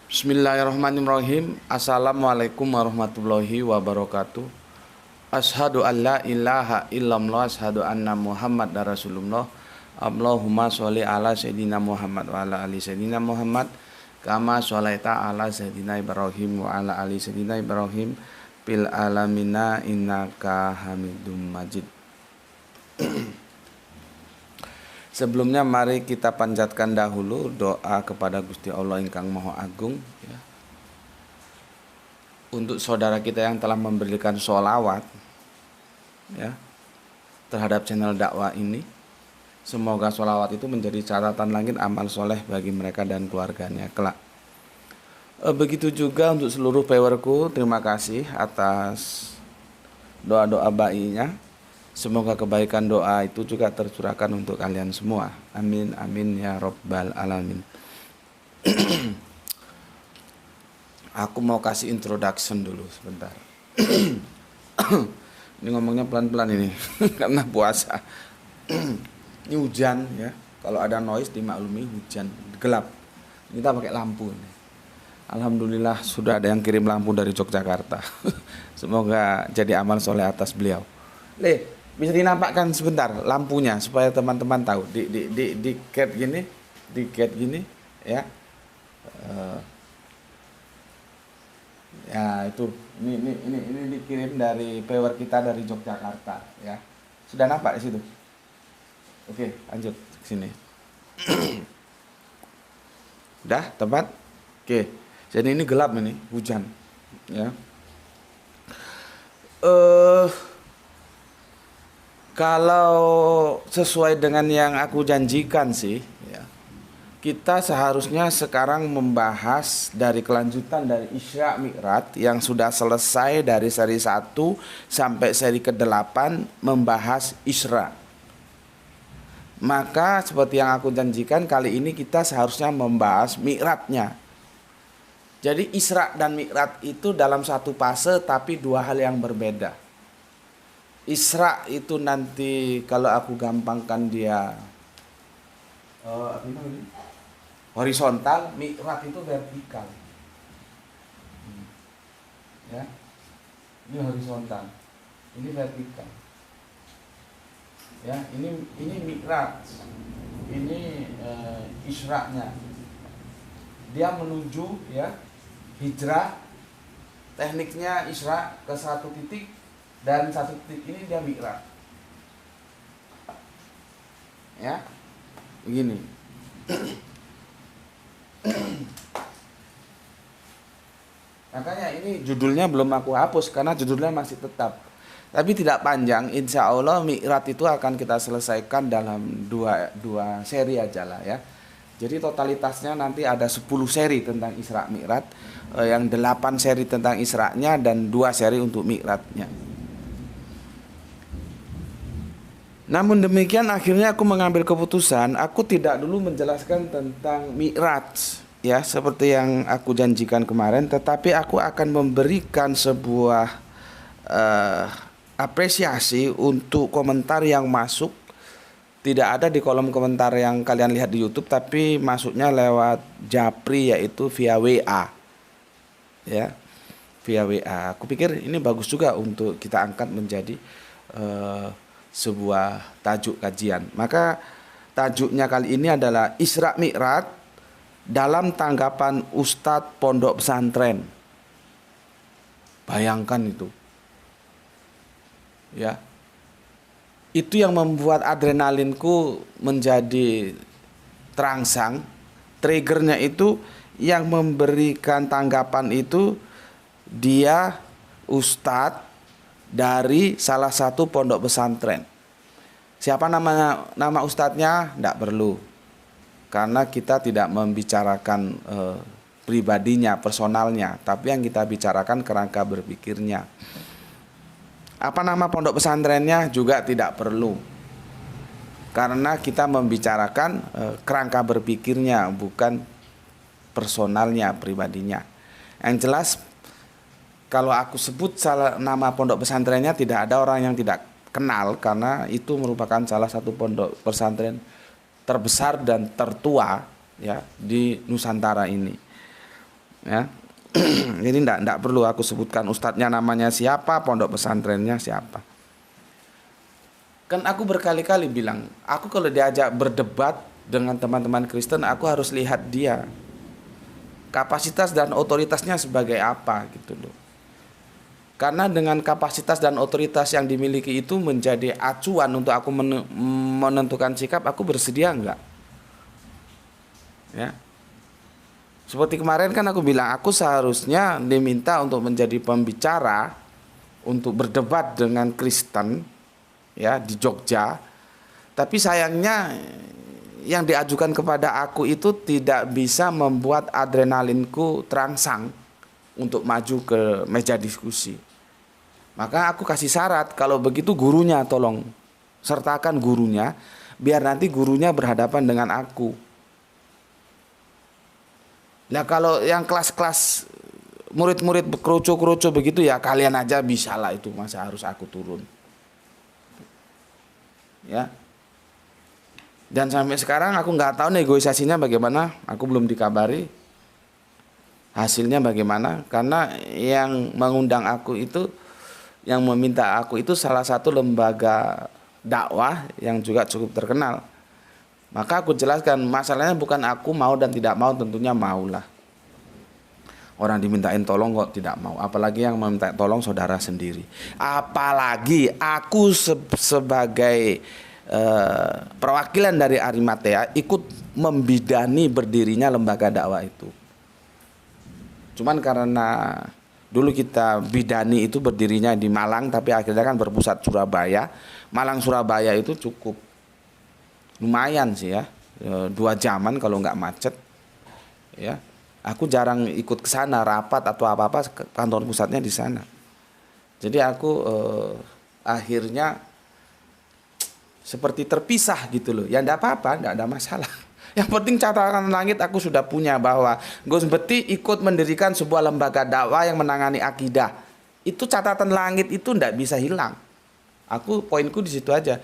Bismillahirrahmanirrahim. Assalamualaikum warahmatullahi wabarakatuh. Ashadu an la ilaha illallah, ashadu anna Muhammad Rasulullah. Allahumma sholli ala sayyidina Muhammad wa ala ali sayyidina Muhammad kama sholaita ala sayyidina Ibrahim wa ala ali sayyidina Ibrahim fil alamina innaka Hamidum Majid. Sebelumnya mari kita panjatkan dahulu doa kepada Gusti Allah ingkang Maha Agung ya. Untuk saudara kita yang telah memberikan sholawat ya, terhadap channel dakwah ini. Semoga sholawat itu menjadi catatan langit amal soleh bagi mereka dan keluarganya kelak. Begitu juga untuk seluruh viewerku, terima kasih atas doa-doa baiknya. Semoga kebaikan doa itu juga tercurahkan untuk kalian semua. Amin, amin ya robbal alamin. Aku mau kasih introduction dulu sebentar. Ini ngomongnya pelan-pelan ini karena puasa. Ini hujan ya. Kalau ada noise dimaklumi, hujan, gelap. Kita pakai lampu ini. Alhamdulillah sudah ada yang kirim lampu dari Yogyakarta. Semoga jadi amal soleh atas beliau. Bisa dinampakkan sebentar lampunya supaya teman-teman tahu di cat gini ya. Ya itu ini dikirim dari viewer kita dari Yogyakarta ya. Sudah nampak di situ? Oke, lanjut ke sini. Udah tepat? Oke. Jadi ini gelap ini, hujan ya. Kalau sesuai dengan yang aku janjikan sih ya, kita seharusnya sekarang membahas dari kelanjutan dari Isra Mi'raj yang sudah selesai dari seri 1 sampai seri ke-8 membahas Isra. Maka seperti yang aku janjikan kali ini kita seharusnya membahas Mi'rajnya. Jadi Isra dan Mi'raj itu dalam satu fase tapi dua hal yang berbeda. Isra itu nanti kalau aku gampangkan dia horizontal, Mi'raj itu vertikal. Ya. Ini horizontal. Ini vertikal. Ya, ini Mi'raj. Ini Isra-nya. Dia menuju ya, hijrah. Tekniknya Isra ke satu titik dan satu titik ini dia Mi'raj. Ya. Begini. Makanya ini judulnya belum aku hapus karena judulnya masih tetap. Tapi tidak panjang, insya Allah Mi'raj itu akan kita selesaikan dalam dua seri aja lah ya. Jadi totalitasnya nanti ada 10 seri tentang Isra Mi'raj, yang 8 seri tentang Isra-nya dan 2 seri untuk Mi'raj-nya. Namun demikian akhirnya aku mengambil keputusan, aku tidak dulu menjelaskan tentang Mi'raj ya seperti yang aku janjikan kemarin, tetapi aku akan memberikan sebuah apresiasi untuk komentar yang masuk. Tidak ada di kolom komentar yang kalian lihat di YouTube, tapi masuknya lewat Japri, yaitu via WA. Ya, via WA. Aku pikir ini bagus juga untuk kita angkat menjadi sebuah tajuk kajian. Maka tajuknya kali ini adalah Isra Mi'raj dalam tanggapan Ustadz Pondok Pesantren. Bayangkan itu. Ya. Itu yang membuat adrenalinku menjadi terangsang. Triggernya itu yang memberikan tanggapan itu dia ustadz dari salah satu pondok pesantren. Siapa nama ustadznya? Tidak perlu. Karena kita tidak membicarakan pribadinya, personalnya, tapi yang kita bicarakan kerangka berpikirnya. Apa nama pondok pesantrennya juga tidak perlu. Karena kita membicarakan kerangka berpikirnya, bukan personalnya, pribadinya. Yang jelas kalau aku sebut nama pondok pesantrennya, tidak ada orang yang tidak kenal, karena itu merupakan salah satu pondok pesantren terbesar dan tertua ya di Nusantara ini. ya. Jadi enggak perlu aku sebutkan ustadznya namanya siapa, pondok pesantrennya siapa. Kan aku berkali-kali bilang, aku kalau diajak berdebat dengan teman-teman Kristen, aku harus lihat dia kapasitas dan otoritasnya sebagai apa gitu loh. Karena dengan kapasitas dan otoritas yang dimiliki itu menjadi acuan untuk aku menentukan sikap, aku bersedia enggak. Ya. Seperti kemarin kan aku bilang, aku seharusnya diminta untuk menjadi pembicara untuk berdebat dengan Kristen ya di Jogja. Tapi sayangnya yang diajukan kepada aku itu tidak bisa membuat adrenalinku terangsang untuk maju ke meja diskusi. Maka aku kasih syarat, kalau begitu gurunya tolong sertakan gurunya, biar nanti gurunya berhadapan dengan aku. Nah kalau yang kelas-kelas murid-murid kerucu-kerucu begitu ya kalian aja bisa lah, itu masa harus aku turun. Ya. Dan sampai sekarang aku nggak tahu negosiasinya bagaimana, aku belum dikabari hasilnya bagaimana, karena yang mengundang aku itu, yang meminta aku itu salah satu lembaga dakwah yang juga cukup terkenal. Maka aku jelaskan, masalahnya bukan aku mau dan tidak mau, tentunya maulah. Orang dimintain tolong kok tidak mau, apalagi yang meminta tolong saudara sendiri. Apalagi aku sebagai perwakilan dari Arimatea ikut membidani berdirinya lembaga dakwah itu. Cuman karena dulu kita bidani itu berdirinya di Malang, tapi akhirnya kan berpusat Surabaya. Malang Surabaya itu cukup lumayan sih ya, 2 jaman kalau nggak macet ya. Aku jarang ikut ke sana rapat atau apa-apa, kantor pusatnya di sana. Jadi aku akhirnya seperti terpisah gitu loh. Ya enggak apa-apa, enggak ada masalah. Yang penting catatan langit aku sudah punya bahwa Gus Beti ikut mendirikan sebuah lembaga dakwah yang menangani akidah. Itu catatan langit itu enggak bisa hilang. Aku poinku di situ aja.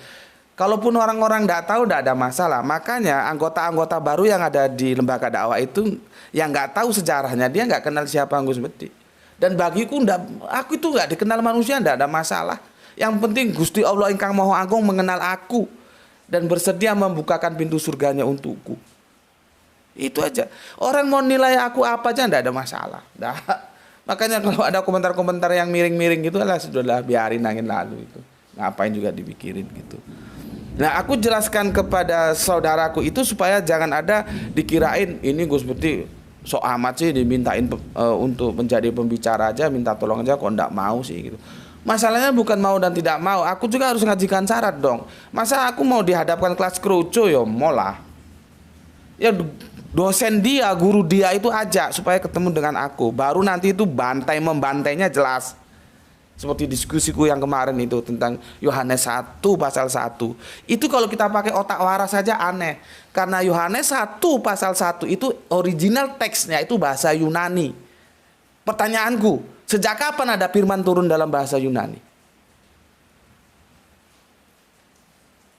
Kalaupun orang-orang enggak tahu enggak ada masalah. Makanya anggota-anggota baru yang ada di lembaga dakwah itu yang enggak tahu sejarahnya, dia enggak kenal siapa Gus Beti. Dan bagiku aku itu enggak dikenal manusia, enggak ada masalah. Yang penting Gusti Allah ingkang Maha Agung mengenal aku dan bersedia membukakan pintu surganya untukku. Itu aja. Orang mau nilai aku apa aja enggak ada masalah. Nah, makanya kalau ada komentar-komentar yang miring-miring gitu lah, sudahlah biarin angin lalu itu. Ngapain juga dipikirin gitu. Nah, aku jelaskan kepada saudaraku itu supaya jangan ada dikirain ini Gus Beti sok amat sih dimintain untuk menjadi pembicara aja, minta tolong aja kok enggak mau sih gitu. Masalahnya bukan mau dan tidak mau, aku juga harus ngajukan syarat dong. Masa aku mau dihadapkan kelas kerucu ya molah. Ya dosen dia, guru dia itu ajak supaya ketemu dengan aku. Baru nanti itu membantainya jelas. Seperti diskusiku yang kemarin itu tentang Yohanes 1 pasal 1. Itu kalau kita pakai otak waras saja aneh. Karena Yohanes 1 pasal 1 itu original teksnya itu bahasa Yunani. Pertanyaanku, sejak kapan ada firman turun dalam bahasa Yunani?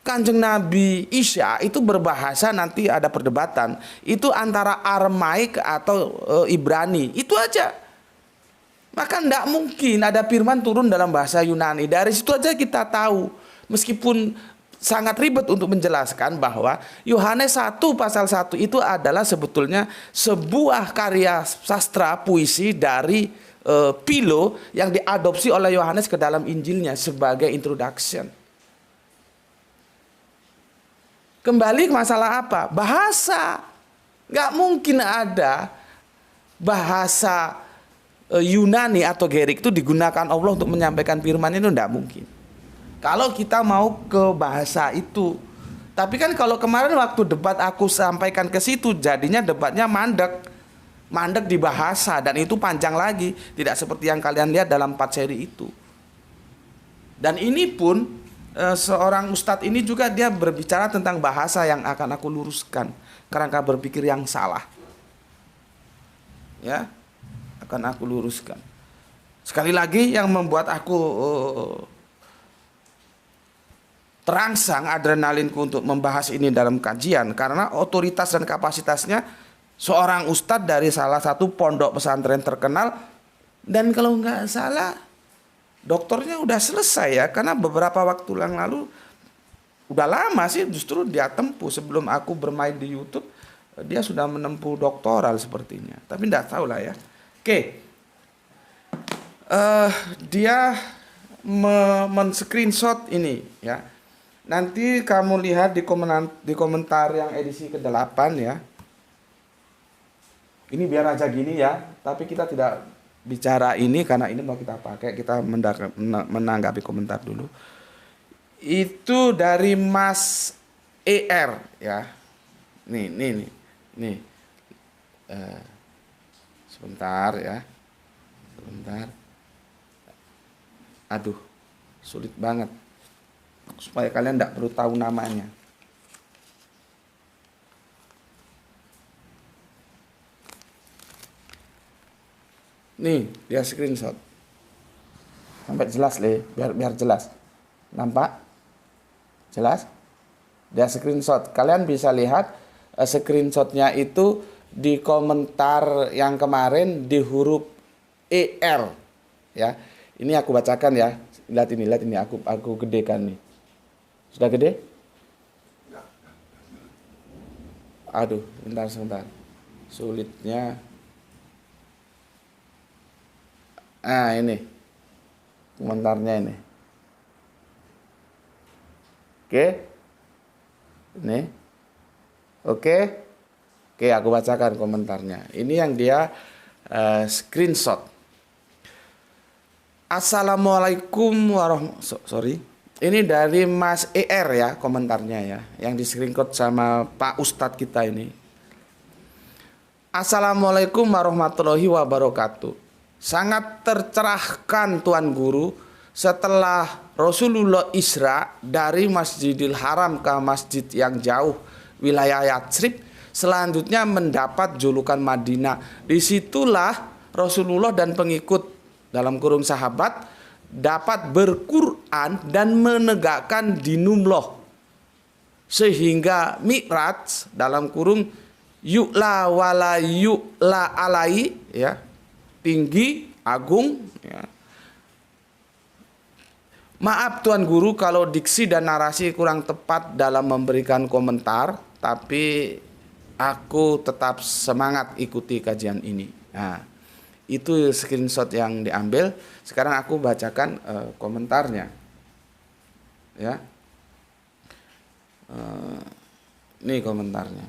Kanjeng Nabi Isa itu berbahasa, nanti ada perdebatan. Itu antara Aramaik atau Ibrani. Itu aja. Maka tidak mungkin ada firman turun dalam bahasa Yunani. Dari situ aja kita tahu. Meskipun sangat ribet untuk menjelaskan bahwa Yohanes 1 pasal 1 itu adalah sebetulnya sebuah karya sastra puisi dari Philo yang diadopsi oleh Yohanes ke dalam Injilnya sebagai introduction. Kembali ke masalah apa? Bahasa. Nggak mungkin ada bahasa Yunani atau Gerik itu digunakan Allah untuk menyampaikan firman, itu tidak mungkin. Kalau kita mau ke bahasa itu. Tapi kan kalau kemarin waktu debat aku sampaikan ke situ, jadinya debatnya mandek. Mandek di bahasa dan itu panjang lagi. Tidak seperti yang kalian lihat dalam 4 seri itu. Dan ini pun seorang ustadz ini juga dia berbicara tentang bahasa yang akan aku luruskan. Kerangka berpikir yang salah. Ya. Akan aku luruskan. Sekali lagi yang membuat aku terangsang adrenalinku untuk membahas ini dalam kajian karena otoritas dan kapasitasnya seorang ustadz dari salah satu pondok pesantren terkenal, dan kalau nggak salah doktornya udah selesai ya, karena beberapa waktu yang lalu, udah lama sih justru dia tempuh sebelum aku bermain di YouTube, dia sudah menempuh doktoral sepertinya, tapi nggak tahu lah ya. Oke. Dia men-screenshot ini ya. Nanti kamu lihat di komentar yang edisi ke-8 ya. Ini biar aja gini ya, tapi kita tidak bicara ini karena ini mau kita pakai, kita menanggapi komentar dulu. Itu dari Mas ER ya. Nih. Sebentar ya. Sebentar. Aduh, sulit banget. Supaya kalian tidak perlu tahu namanya. Nih, dia screenshot. Sampai jelas deh, biar jelas. Nampak? Jelas? Dia screenshot. Kalian bisa lihat screenshotnya itu di komentar yang kemarin di huruf ER ya. Ini aku bacakan ya. Lihat ini aku gedekan nih. Sudah gede? Aduh, sebentar. Sulitnya. Ini. Komentarnya ini. Oke. Ini. Oke, aku bacakan komentarnya. Ini yang dia screenshot. Assalamualaikum warahmatullahi. Ini dari Mas ER ya komentarnya ya, yang di screenshot sama Pak Ustadz kita ini. Assalamualaikum warahmatullahi wabarakatuh. Sangat tercerahkan Tuan Guru setelah Rasulullah Isra dari Masjidil Haram ke masjid yang jauh wilayah Yatsrib, selanjutnya mendapat julukan Madinah. Disitulah Rasulullah dan pengikut dalam kurung sahabat dapat berquran dan menegakkan dinullah, sehingga mi'raj dalam kurung yu'la wala yu'la alai ya, tinggi agung ya. Maaf Tuan Guru kalau diksi dan narasi kurang tepat dalam memberikan komentar, tapi aku tetap semangat ikuti kajian ini. Nah, itu screenshot yang diambil. Sekarang aku bacakan komentarnya ya. Ini komentarnya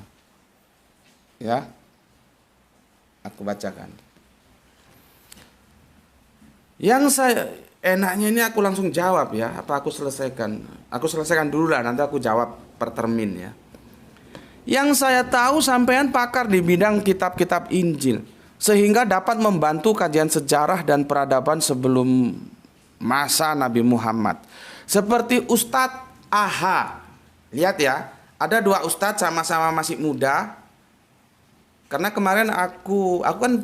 ya, aku bacakan. Yang saya enaknya ini aku langsung jawab ya, apa aku selesaikan? Aku selesaikan dulu lah, nanti aku jawab per termin ya. Yang saya tahu sampean pakar di bidang kitab-kitab Injil, sehingga dapat membantu kajian sejarah dan peradaban sebelum masa Nabi Muhammad. Seperti Ustadz AH. Lihat ya, ada dua Ustadz sama-sama masih muda. Karena kemarin aku kan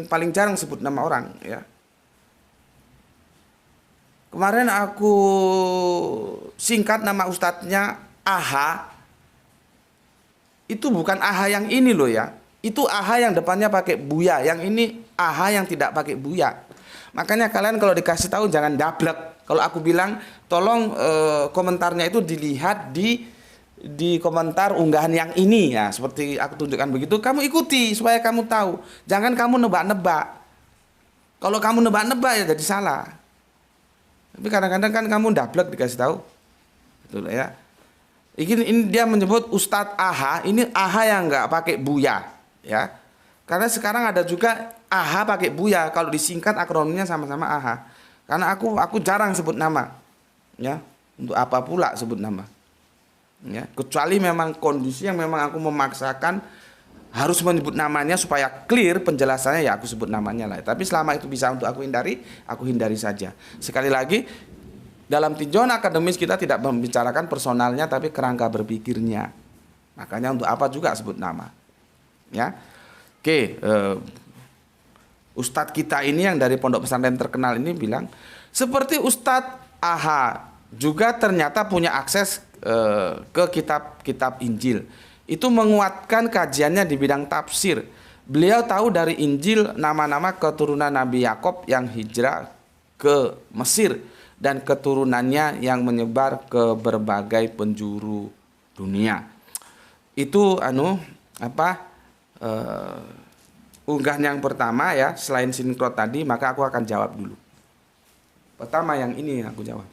paling jarang sebut nama orang ya. Kemarin aku singkat nama ustadznya AH. Itu bukan AH yang ini loh ya. Itu AH yang depannya pakai buya. Yang ini AH yang tidak pakai buya. Makanya kalian kalau dikasih tahu jangan dablek. Kalau aku bilang tolong komentarnya itu dilihat di komentar unggahan yang ini ya. Seperti aku tunjukkan begitu. Kamu ikuti supaya kamu tahu. Jangan kamu nebak-nebak. Kalau kamu nebak-nebak ya jadi salah. Tapi kadang-kadang kan kamu dablek dikasih tahu. Betul ya. Ini dia menyebut Ustadz AH. Ini AH yang nggak pakai buya ya. Karena sekarang ada juga AH pakai buya. Kalau disingkat akronimnya sama-sama AH. Karena aku jarang sebut nama ya. Untuk apa pula sebut nama ya. Kecuali memang kondisi yang memang aku memaksakan harus menyebut namanya supaya clear penjelasannya, ya aku sebut namanya lah. Tapi selama itu bisa untuk aku hindari saja. Sekali lagi, dalam tinjauan akademis kita tidak membicarakan personalnya tapi kerangka berpikirnya. Makanya untuk apa juga sebut nama. Ya. Oke, Ustadz kita ini yang dari pondok pesantren terkenal ini bilang, seperti Ustadz AH juga ternyata punya akses ke kitab-kitab Injil. itu menguatkan kajiannya di bidang tafsir. Beliau tahu dari Injil nama-nama keturunan Nabi Yakub yang hijrah ke Mesir dan keturunannya yang menyebar ke berbagai penjuru dunia. Itu unggahan yang pertama ya, selain sinkron tadi, maka aku akan jawab dulu. Pertama yang ini aku jawab.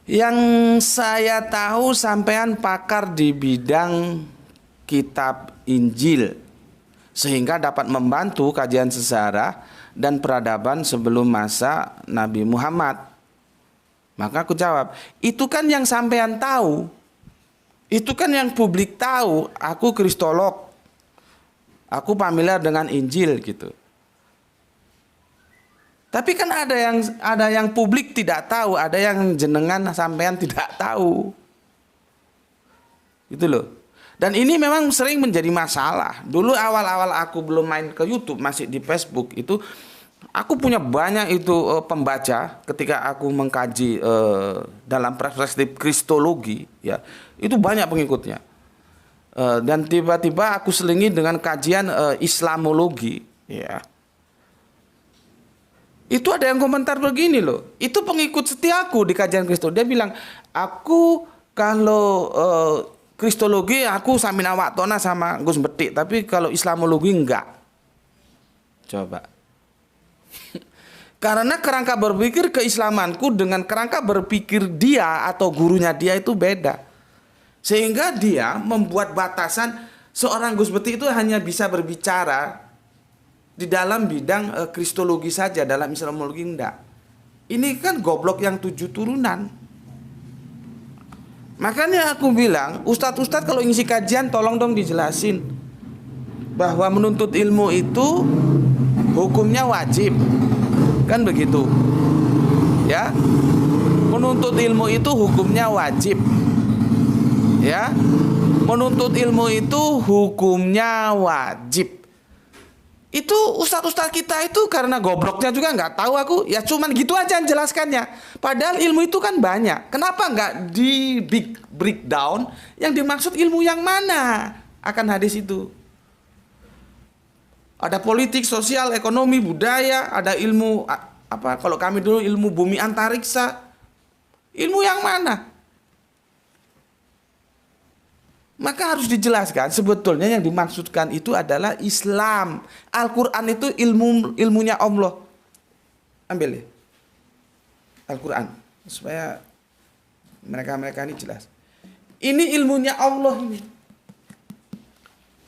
Yang saya tahu sampean pakar di bidang kitab Injil, sehingga dapat membantu kajian sejarah dan peradaban sebelum masa Nabi Muhammad. Maka aku jawab, itu kan yang sampean tahu. Itu kan yang publik tahu. Aku kristolog. Aku familiar dengan Injil gitu. Tapi kan ada yang publik tidak tahu, ada yang jenengan sampean tidak tahu. Gitu loh. Dan ini memang sering menjadi masalah. Dulu awal-awal aku belum main ke YouTube, masih di Facebook itu, aku punya banyak itu pembaca ketika aku mengkaji dalam perspektif kristologi ya. Itu banyak pengikutnya. Dan tiba-tiba aku selingi dengan kajian Islamologi ya. Itu ada yang komentar begini loh. Itu pengikut setiaku di kajian kristologi. Dia bilang, aku kalau kristologi aku samina waktona sama Gus Betik, tapi kalau Islamologi enggak. Coba. Karena kerangka berpikir keislamanku dengan kerangka berpikir dia atau gurunya dia itu beda. Sehingga dia membuat batasan seorang Gus Betik itu hanya bisa berbicara di dalam bidang kristologi saja, dalam Islamologi enggak. Ini kan goblok yang 7 turunan. Makanya aku bilang, ustadz-ustadz kalau ngisi kajian tolong dong dijelasin bahwa menuntut ilmu itu hukumnya wajib. Kan begitu. Ya. Menuntut ilmu itu hukumnya wajib. Ya. Menuntut ilmu itu hukumnya wajib. Itu ustadz-ustadz kita itu karena gobloknya juga nggak tahu aku, ya cuman gitu aja jelaskannya. Padahal ilmu itu kan banyak. Kenapa nggak di big breakdown yang dimaksud ilmu yang mana akan hadis itu? Ada politik, sosial, ekonomi, budaya, ada ilmu apa? Kalau kami dulu ilmu bumi antariksa. Ilmu yang mana? Maka harus dijelaskan sebetulnya yang dimaksudkan itu adalah Islam. Al-Quran itu ilmunya Allah. Ambil ya. Al-Quran. Supaya mereka ini jelas. Ini ilmunya Allah ini.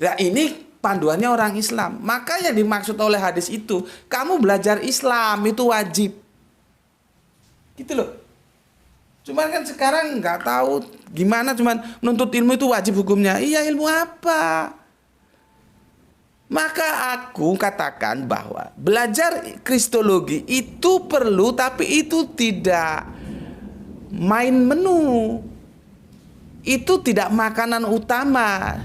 Nah ini panduannya orang Islam. Maka yang dimaksud oleh hadis itu, kamu belajar Islam itu wajib. Gitu loh. Cuman kan sekarang nggak tahu gimana, cuman menuntut ilmu itu wajib hukumnya. Iya, ilmu apa? Maka aku katakan bahwa belajar kristologi itu perlu, tapi itu tidak main menu. Itu tidak makanan utama.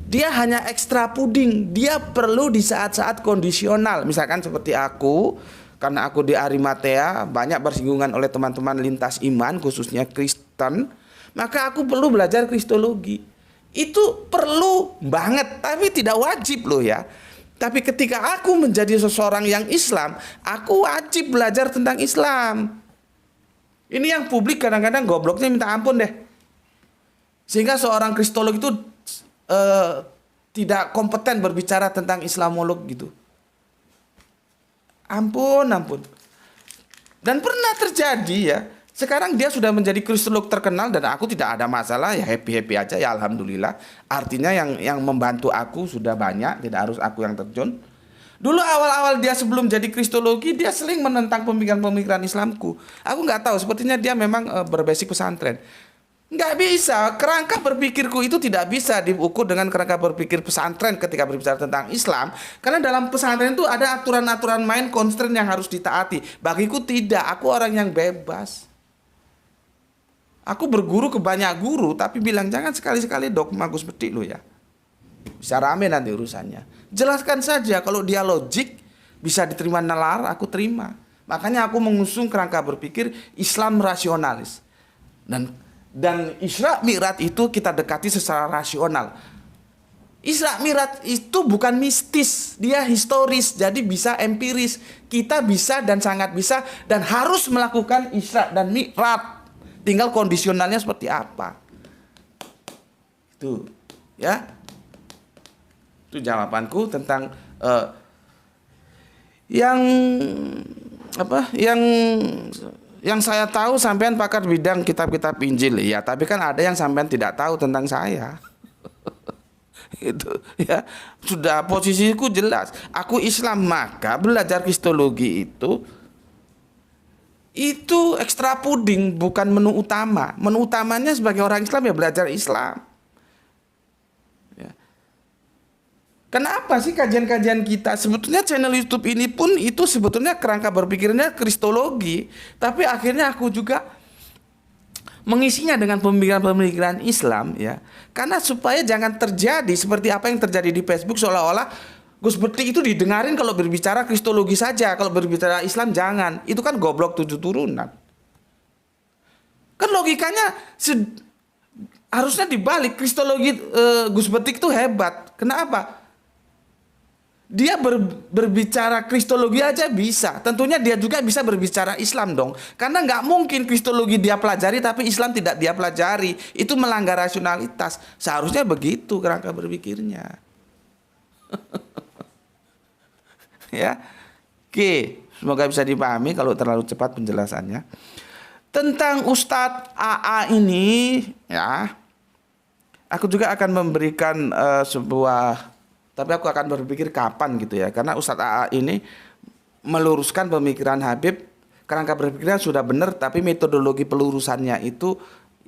Dia hanya ekstra puding. Dia perlu di saat-saat kondisional. Misalkan seperti aku, karena aku di Arimatea banyak bersinggungan oleh teman-teman lintas iman khususnya Kristen, maka aku perlu belajar kristologi. Itu perlu banget, tapi tidak wajib loh ya. Tapi ketika aku menjadi seseorang yang Islam, aku wajib belajar tentang Islam. Ini yang publik kadang-kadang gobloknya minta ampun deh. Sehingga seorang kristolog itu tidak kompeten berbicara tentang Islamolog gitu. Ampun. Dan pernah terjadi ya. Sekarang dia sudah menjadi kristolog terkenal dan aku tidak ada masalah, ya happy aja ya alhamdulillah. Artinya yang membantu aku sudah banyak, tidak harus aku yang terjun. Dulu awal-awal dia sebelum jadi kristologi dia sering menentang pemikiran-pemikiran Islamku. Aku nggak tahu, sepertinya dia memang berbasic pesantren. Nggak bisa, kerangka berpikirku itu tidak bisa diukur dengan kerangka berpikir pesantren ketika berbicara tentang Islam. Karena dalam pesantren itu ada aturan-aturan main, constraint yang harus ditaati. Bagiku tidak, aku orang yang bebas. Aku berguru ke banyak guru, tapi bilang jangan sekali-sekali dogma Gus Betik lo ya. Bisa rame nanti urusannya. Jelaskan saja, kalau dia logik, bisa diterima nalar, aku terima. Makanya aku mengusung kerangka berpikir Islam rasionalis. Dan Dan Isra Mi'raj itu kita dekati secara rasional. Isra Mi'raj itu bukan mistis, dia historis, jadi bisa empiris. Kita bisa dan sangat bisa dan harus melakukan Isra dan Mi'raj. Tinggal kondisionalnya seperti apa. Itu, ya. Itu jawabanku tentang yang saya tahu sampean pakar bidang kitab-kitab Injil, ya, tapi kan ada yang sampean tidak tahu tentang saya. Itu, ya, sudah posisiku jelas. Aku Islam, maka belajar kristologi itu ekstra puding, bukan menu utama. Menu utamanya sebagai orang Islam ya belajar Islam. Ya. Kenapa sih kajian-kajian kita, sebetulnya channel YouTube ini pun itu sebetulnya kerangka berpikirnya kristologi, tapi akhirnya aku juga mengisinya dengan pemikiran-pemikiran Islam, ya, karena supaya jangan terjadi seperti apa yang terjadi di Facebook, seolah-olah Gus Betik itu didengarin kalau berbicara kristologi saja, kalau berbicara Islam jangan. Itu kan goblok 7 turunan. Kan logikanya harusnya dibalik. Kristologi Gus Betik itu hebat. Kenapa? Dia berbicara kristologi aja bisa. Tentunya dia juga bisa berbicara Islam dong. Karena nggak mungkin kristologi dia pelajari tapi Islam tidak dia pelajari. Itu melanggar rasionalitas. Seharusnya begitu kerangka berpikirnya. Ya. Oke, semoga bisa dipahami kalau terlalu cepat penjelasannya. Tentang Ustadz AA ini, ya, aku juga akan memberikan sebuah, tapi aku akan berpikir kapan gitu ya. Karena Ustadz AA ini meluruskan pemikiran Habib, kerangka berpikirnya sudah benar, tapi metodologi pelurusannya itu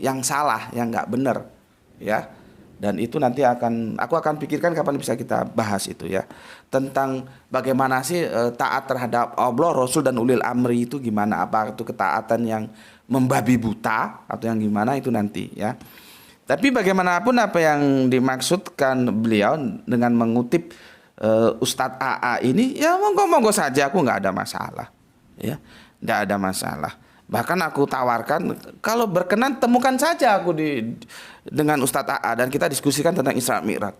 yang salah, yang nggak benar, ya. Dan itu nanti aku akan pikirkan kapan bisa kita bahas itu, ya. Tentang bagaimana sih taat terhadap Allah, Rasul dan ulil amri itu gimana? Apa itu ketaatan yang membabi buta atau yang gimana itu nanti, ya. Tapi bagaimanapun apa yang dimaksudkan beliau dengan mengutip Ustadz AA ini, ya monggo-monggo saja, aku nggak ada masalah, ya, nggak ada masalah. Bahkan aku tawarkan kalau berkenan temukan saja aku dengan Ustadz AA dan kita diskusikan tentang Isra Mi'raj.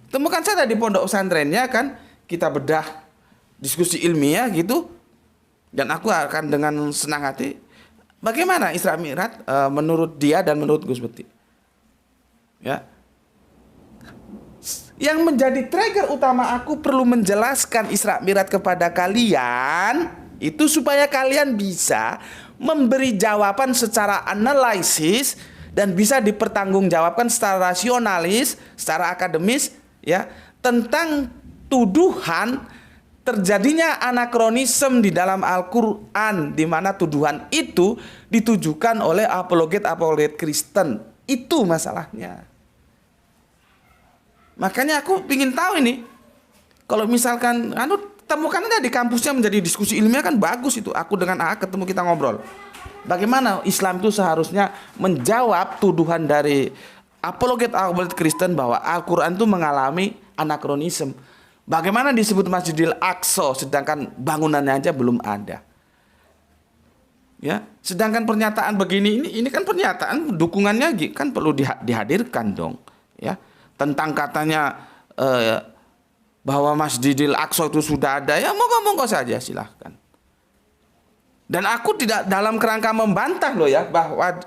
Temukan saja di pondok pesantrennya, kan kita bedah diskusi ilmiah gitu, dan aku akan dengan senang hati. Bagaimana Isra Mi'raj menurut dia dan menurut Gus Betik? Ya. Yang menjadi trigger utama aku perlu menjelaskan Isra Mi'raj kepada kalian itu supaya kalian bisa memberi jawaban secara analisis dan bisa dipertanggungjawabkan secara rasionalis, secara akademis, ya, tentang tuduhan terjadinya anakronisme di dalam Al-Quran, di mana tuduhan itu ditujukan oleh apologet Kristen. Itu masalahnya. Makanya aku ingin tahu ini. Kalau misalkan temukan aja di kampusnya menjadi diskusi ilmiah, kan bagus itu. Aku dengan AA ketemu, kita ngobrol. Bagaimana Islam itu seharusnya menjawab tuduhan dari apologet Kristen bahwa Al-Quran itu mengalami anakronisme. Bagaimana disebut Masjidil Aqsa sedangkan bangunannya aja belum ada. Ya, sedangkan pernyataan begini ini kan pernyataan dukungannya kan perlu dihadirkan dong, ya. Tentang katanya bahwa Masjidil Aqsa itu sudah ada, ya monggo-monggo saja, silahkan. Dan aku tidak dalam kerangka membantah loh, ya, bahwa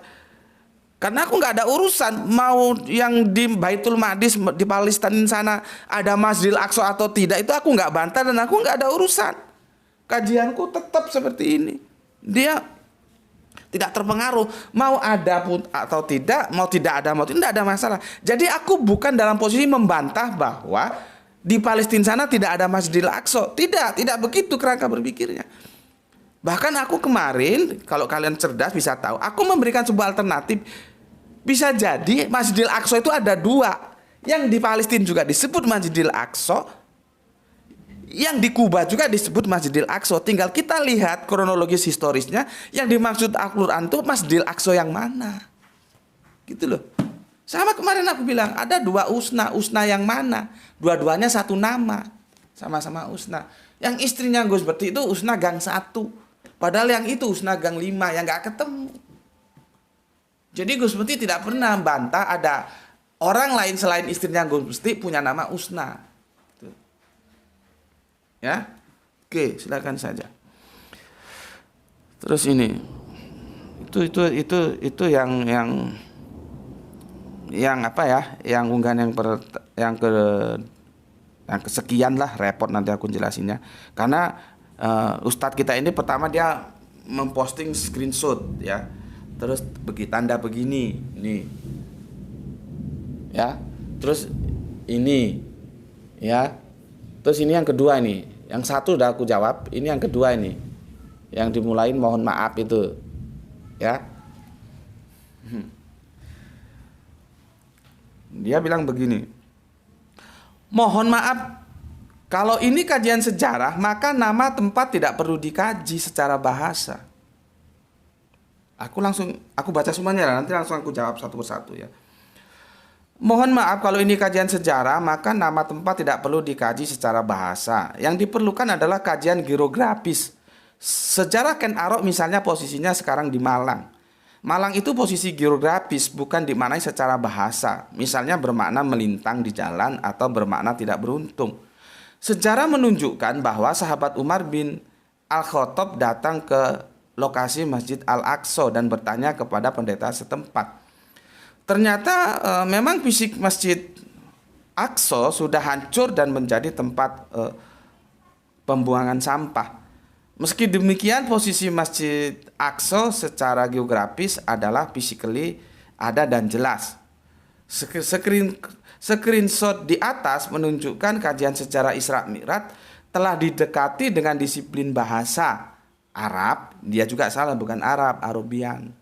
karena aku nggak ada urusan mau yang di Baitul Maqdis di Palestina sana ada Masjidil Aqsa atau tidak, itu aku nggak bantah dan aku nggak ada urusan. Kajianku tetap seperti ini. Dia tidak terpengaruh mau ada pun atau tidak, mau tidak ada masalah. Jadi aku bukan dalam posisi membantah bahwa di Palestina sana tidak ada Masjidil Aqsa. Tidak begitu kerangka berpikirnya. Bahkan aku kemarin, kalau kalian cerdas bisa tahu, aku memberikan sebuah alternatif. Bisa jadi Masjidil Aqsa itu ada dua. Yang di Palestina juga disebut Masjidil Aqsa, yang di Kuba juga disebut Masjidil Aqsa. Tinggal kita lihat kronologis historisnya, yang dimaksud Al-Quran itu Masjidil Aqsa yang mana. Gitu loh. Sama kemarin aku bilang, ada dua Usna. Usna yang mana? Dua-duanya satu nama. Sama-sama Usna. Yang istrinya Gus Betik itu Usna gang 1. Padahal yang itu Usna gang 5 yang gak ketemu. Jadi Gusti tidak pernah bantah ada orang lain selain istrinya Gusti punya nama Usna. Tuh. Ya, oke, silakan saja. Terus ini, itu yang apa ya? Yang unggahan yang kesekian lah, repot nanti aku jelasinnya. Karena Ustadz kita ini pertama dia memposting screenshot ya. Terus tanda begini, nih. Ya. Terus ini ya. Terus ini yang kedua ini. Yang satu udah aku jawab, ini yang kedua ini. Yang dimulain mohon maaf itu. Ya. Dia bilang begini. Mohon maaf, kalau ini kajian sejarah, maka nama tempat tidak perlu dikaji secara bahasa. Aku baca semuanya, nanti langsung aku jawab satu persatu ya. Mohon maaf kalau ini kajian sejarah, maka nama tempat tidak perlu dikaji secara bahasa. Yang diperlukan adalah kajian geografis. Sejarah Ken Arok misalnya posisinya sekarang di Malang. Malang itu posisi geografis, bukan dimaknai secara bahasa. Misalnya bermakna melintang di jalan atau bermakna tidak beruntung. Sejarah menunjukkan bahwa sahabat Umar bin Al-Khattab datang ke lokasi Masjid Al-Aqsa dan bertanya kepada pendeta setempat. Ternyata memang fisik Masjid Aqsa sudah hancur dan menjadi tempat pembuangan sampah. Meski demikian, posisi Masjid Aqsa secara geografis adalah physically ada dan jelas. Screenshot di atas menunjukkan kajian sejarah Isra Mi'raj telah didekati dengan disiplin bahasa Arab. Dia juga salah, bukan Arab, Arabian.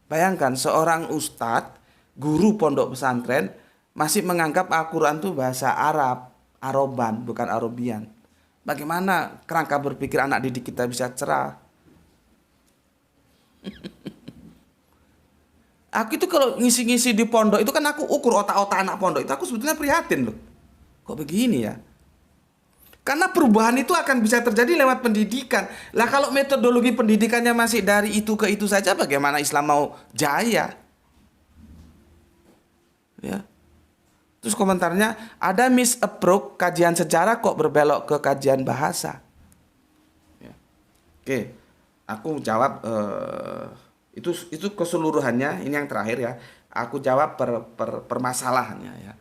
Bayangkan seorang ustadz, guru pondok pesantren masih menganggap Al-Quran itu bahasa Arab, Araban, bukan Arabian. Bagaimana kerangka berpikir anak didik kita bisa cerah? Aku itu kalau ngisi-ngisi di pondok itu kan aku ukur otak-otak anak pondok itu, aku sebetulnya prihatin loh. Kok begini ya? Karena perubahan itu akan bisa terjadi lewat pendidikan. Lah kalau metodologi pendidikannya masih dari itu ke itu saja, bagaimana Islam mau jaya? Ya. Terus komentarnya, ada misapproach kajian sejarah kok berbelok ke kajian bahasa. Ya. Oke, aku jawab itu keseluruhannya. Ini yang terakhir ya. Aku jawab permasalahannya ya.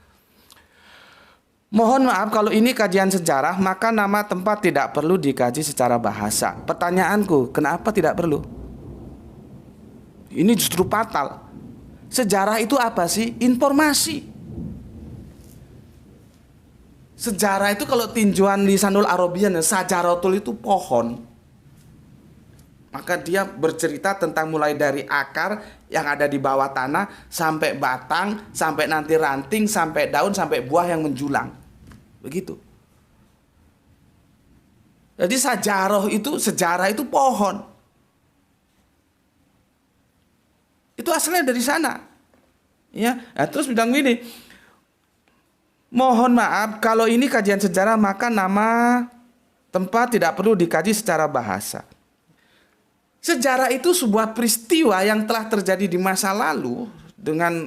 Mohon maaf kalau ini kajian sejarah, maka nama tempat tidak perlu dikaji secara bahasa. Pertanyaanku, kenapa tidak perlu? Ini justru fatal. Sejarah itu apa sih? Informasi. Sejarah itu kalau tinjauan lisanul Arabian, sajaratul itu pohon. Maka dia bercerita tentang mulai dari akar yang ada di bawah tanah, sampai batang, sampai nanti ranting, sampai daun, sampai buah yang menjulang. Begitu. Jadi sejarah itu pohon. Itu asalnya dari sana. Ya, nah, terus bilang gini. Mohon maaf kalau ini kajian sejarah, maka nama tempat tidak perlu dikaji secara bahasa. Sejarah itu sebuah peristiwa yang telah terjadi di masa lalu dengan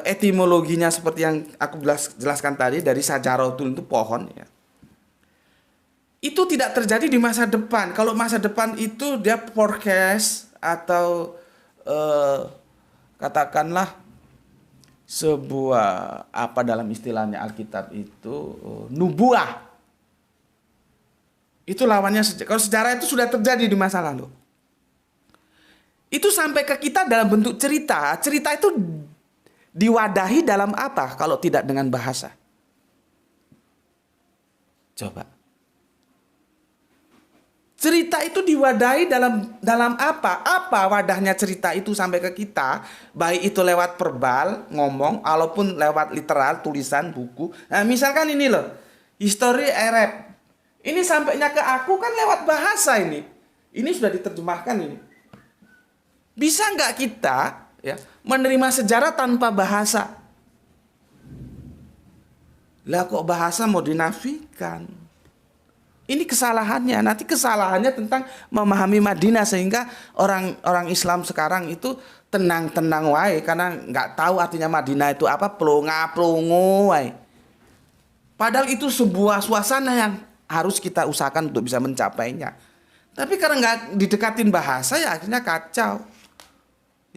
etimologinya seperti yang aku jelaskan tadi, dari sajaratul itu pohon ya. Itu tidak terjadi di masa depan. Kalau masa depan itu dia forecast atau katakanlah sebuah apa dalam istilahnya Alkitab itu nubuah. Itu lawannya sejarah. Kalau sejarah itu sudah terjadi di masa lalu. Itu sampai ke kita dalam bentuk cerita. Cerita itu diwadahi dalam apa kalau tidak dengan bahasa? Coba. Cerita itu diwadahi dalam apa? Apa wadahnya cerita itu sampai ke kita? Baik itu lewat verbal, ngomong, ataupun lewat literal, tulisan, buku. Nah, misalkan ini loh, History Arab. Ini sampainya ke aku kan lewat bahasa ini. Ini sudah diterjemahkan ini. Bisa nggak kita ya menerima sejarah tanpa bahasa? Lah kok bahasa mau dinafikan? Ini kesalahannya. Nanti kesalahannya tentang memahami Madinah, sehingga orang Islam sekarang itu tenang-tenang wae karena nggak tahu artinya Madinah itu apa, plonga-plongo wae. Padahal itu sebuah suasana yang harus kita usahakan untuk bisa mencapainya. Tapi karena nggak didekatin bahasa, ya akhirnya kacau.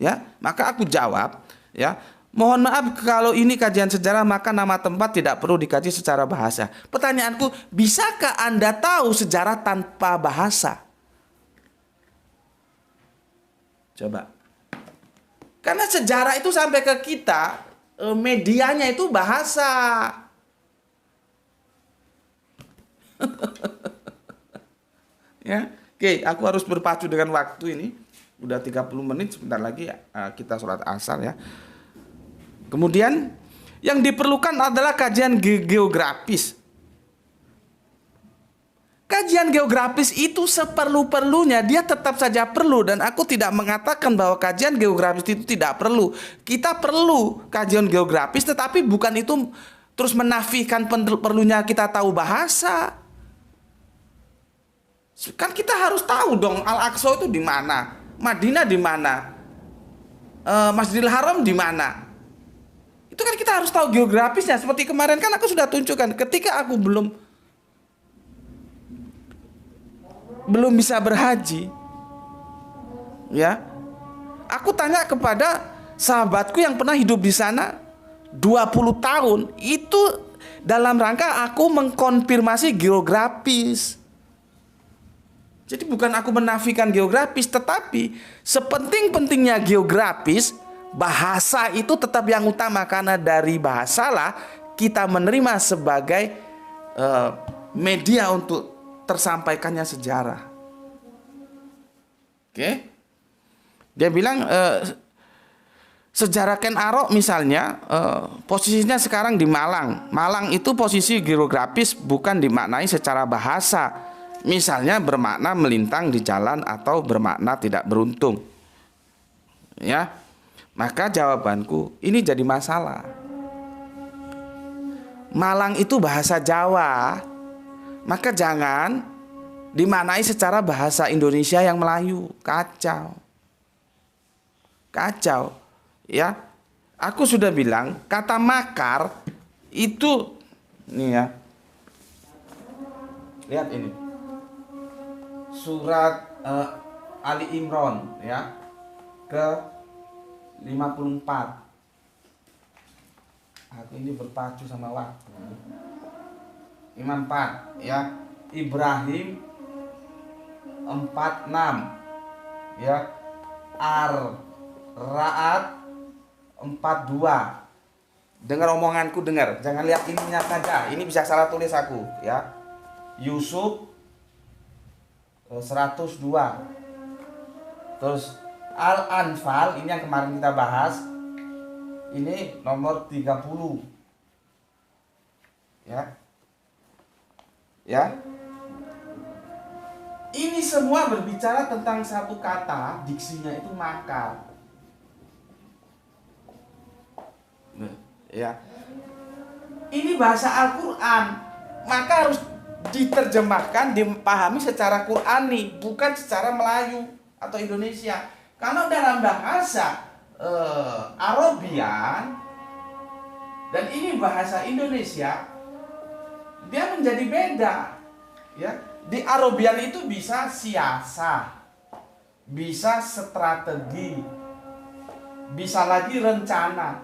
Ya, maka aku jawab, ya, mohon maaf kalau ini kajian sejarah, maka nama tempat tidak perlu dikaji secara bahasa. Pertanyaanku, bisakah Anda tahu sejarah tanpa bahasa? Coba. Karena sejarah itu sampai ke kita, medianya itu bahasa. Ya, oke, aku harus berpacu dengan waktu ini. Udah 30 menit, sebentar lagi kita sholat asar ya. Kemudian yang diperlukan adalah kajian geografis. Kajian geografis itu seperlu-perlunya, dia tetap saja perlu, dan aku tidak mengatakan bahwa kajian geografis itu tidak perlu. Kita perlu kajian geografis, tetapi bukan itu terus menafikan perlunya kita tahu bahasa. Kan kita harus tahu dong Al-Aqsa itu di mana, Madinah di mana, Masjidil Haram di mana. Itu kan kita harus tahu geografisnya. Seperti kemarin kan aku sudah tunjukkan, ketika aku belum bisa berhaji, ya, aku tanya kepada sahabatku yang pernah hidup di sana 20 tahun, itu dalam rangka aku mengkonfirmasi geografis. Jadi bukan aku menafikan geografis, tetapi sepenting-pentingnya geografis, bahasa itu tetap yang utama, karena dari bahasalah kita menerima sebagai media untuk tersampaikannya sejarah. Oke? Dia bilang sejarah Ken Arok misalnya posisinya sekarang di Malang. Malang itu posisi geografis bukan dimaknai secara bahasa. Misalnya bermakna melintang di jalan atau bermakna tidak beruntung. Ya. Maka jawabanku, ini jadi masalah. Malang itu bahasa Jawa, maka jangan dimaknai secara bahasa Indonesia yang Melayu. Kacau. Kacau. Ya. Aku sudah bilang, kata makar itu, nih ya. Lihat ini. Surat Ali Imran ya, ke 54. Aku ini berpacu sama waktu. 54 ya. Ibrahim 46 ya. Ar-Ra'ad 42. Dengar omonganku, dengar. Jangan lihat ininya saja. Ini bisa salah tulis aku ya. Yusuf 102. Terus Al-Anfal, ini yang kemarin kita bahas, ini nomor 30. Ya. Ya. Ini semua berbicara tentang satu kata, diksinya itu makar. Ya. Ini bahasa Al-Qur'an, maka harus diterjemahkan, dipahami secara Qur'ani, bukan secara Melayu atau Indonesia. Karena dalam bahasa Arabian dan ini bahasa Indonesia, dia menjadi beda. Ya, di Arabian itu bisa siasah, bisa strategi, bisa lagi rencana.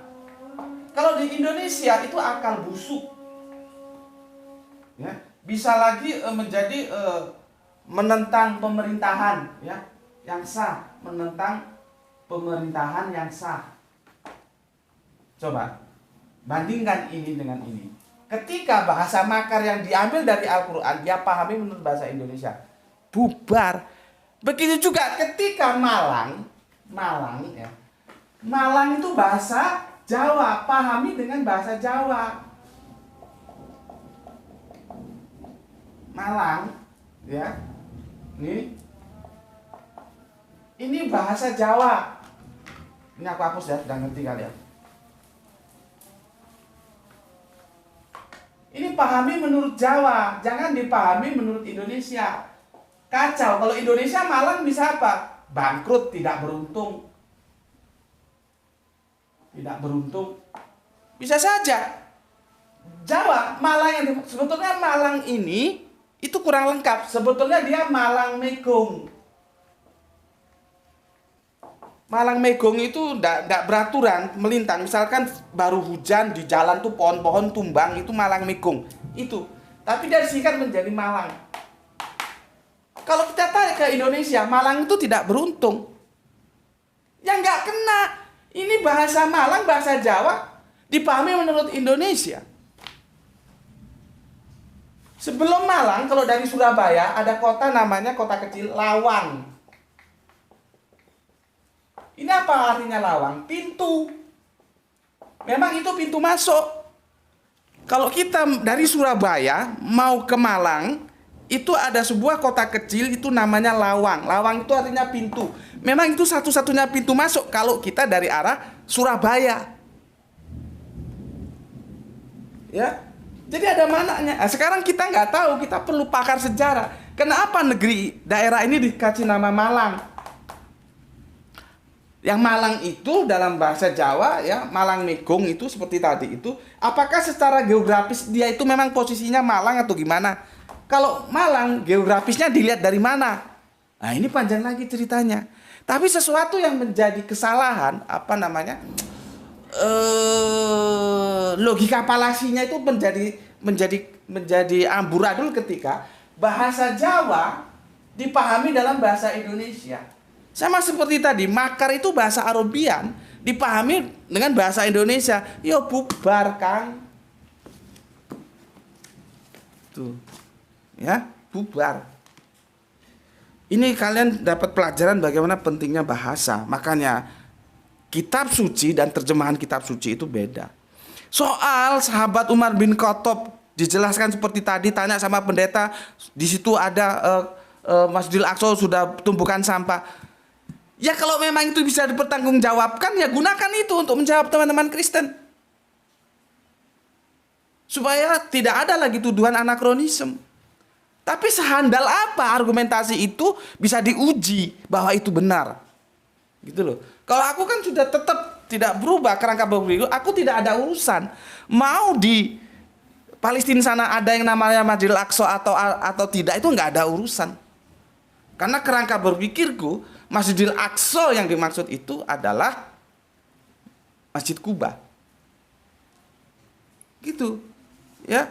Kalau di Indonesia itu akal busuk. Ya, bisa lagi menjadi menentang pemerintahan ya yang sah, menentang pemerintahan yang sah. Coba bandingkan ini dengan ini. Ketika bahasa makar yang diambil dari Al-Qur'an dia pahami menurut bahasa Indonesia, bubar. Begitu juga ketika Malang ya. Malang itu bahasa Jawa, pahami dengan bahasa Jawa. Malang ya. Ini bahasa Jawa. Ini aku hapus ya, sudah ngerti kalian. Ini pahami menurut Jawa, jangan dipahami menurut Indonesia. Kacau, kalau Indonesia Malang bisa apa? Bangkrut, tidak beruntung. Tidak beruntung. Bisa saja. Jawa, Malang yang sebetulnya Malang ini itu kurang lengkap. Sebetulnya dia Malang Megong. Malang Megong itu enggak beraturan, melintang. Misalkan baru hujan di jalan tuh pohon-pohon tumbang, itu Malang Megong. Itu. Tapi dia disingkat menjadi Malang. Kalau kita tarik ke Indonesia, Malang itu tidak beruntung. Ya enggak kena. Ini bahasa Malang, bahasa Jawa dipahami menurut Indonesia. Sebelum Malang, kalau dari Surabaya ada kota namanya kota kecil Lawang. Ini apa artinya Lawang? Pintu. Memang itu pintu masuk. Kalau kita dari Surabaya mau ke Malang, itu ada sebuah kota kecil itu namanya Lawang. Lawang itu artinya pintu. Memang itu satu-satunya pintu masuk kalau kita dari arah Surabaya. Ya. Jadi ada mananya. Nah, sekarang kita nggak tahu, kita perlu pakar sejarah. Kenapa negeri daerah ini dikasih nama Malang? Yang Malang itu dalam bahasa Jawa ya, Malang Megong itu seperti tadi itu, apakah secara geografis dia itu memang posisinya Malang atau gimana? Kalau Malang geografisnya dilihat dari mana? Nah, ini panjang lagi ceritanya. Tapi sesuatu yang menjadi kesalahan, apa namanya? Logika falasinya itu menjadi amburadul ketika bahasa Jawa dipahami dalam bahasa Indonesia. Sama seperti tadi, makar itu bahasa Arabian dipahami dengan bahasa Indonesia. Yo bubar, Kang. Tuh. Ya, bubar. Ini kalian dapat pelajaran bagaimana pentingnya bahasa. Makanya kitab suci dan terjemahan kitab suci itu beda. Soal sahabat Umar bin Khattab dijelaskan seperti tadi, tanya sama pendeta, di situ ada Masjidil Aqsa sudah tumpukan sampah. Ya kalau memang itu bisa dipertanggungjawabkan, ya gunakan itu untuk menjawab teman-teman Kristen. Supaya tidak ada lagi tuduhan anakronisme. Tapi sehandal apa argumentasi itu bisa diuji bahwa itu benar. Gitu loh. Kalau aku kan sudah tetap tidak berubah kerangka berpikir, aku tidak ada urusan. Mau di Palestina sana ada yang namanya Masjidil Aqsa atau tidak, itu nggak ada urusan. Karena kerangka berpikirku, Masjidil Aqsa yang dimaksud itu adalah Masjid Kuba. Gitu. Ya.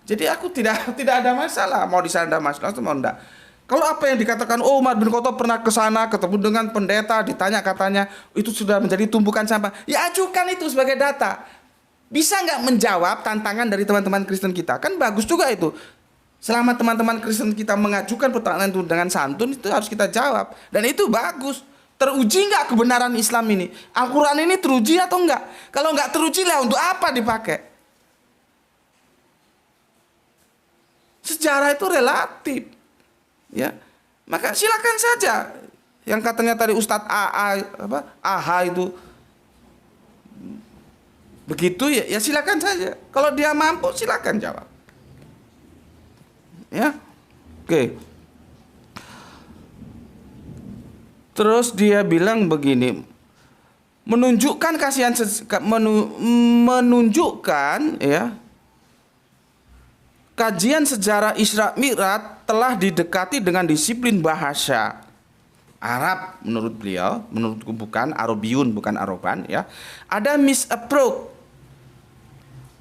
Jadi aku tidak ada masalah mau di sana ada masalah atau mau enggak. Kalau apa yang dikatakan Umar bin Khattab pernah ke sana ketemu dengan pendeta, ditanya katanya itu sudah menjadi tumpukan sampah. Ya ajukan itu sebagai data. Bisa nggak menjawab tantangan dari teman-teman Kristen kita? Kan bagus juga itu. Selama teman-teman Kristen kita mengajukan pertanyaan itu dengan santun, itu harus kita jawab. Dan itu bagus. Teruji nggak kebenaran Islam ini? Al-Quran ini teruji atau enggak? Kalau nggak teruji lah, untuk apa dipakai? Sejarah itu relatif. Ya, maka silakan saja. Yang katanya tadi Ustadz AHA itu begitu ya silakan saja. Kalau dia mampu silakan jawab. Ya, oke. Terus dia bilang begini, menunjukkan menunjukkan ya, kajian sejarah Isra Mi'raj telah didekati dengan disiplin bahasa Arab menurut beliau, menurutku bukan Arabiun, bukan Araban ya. Ada misapproach.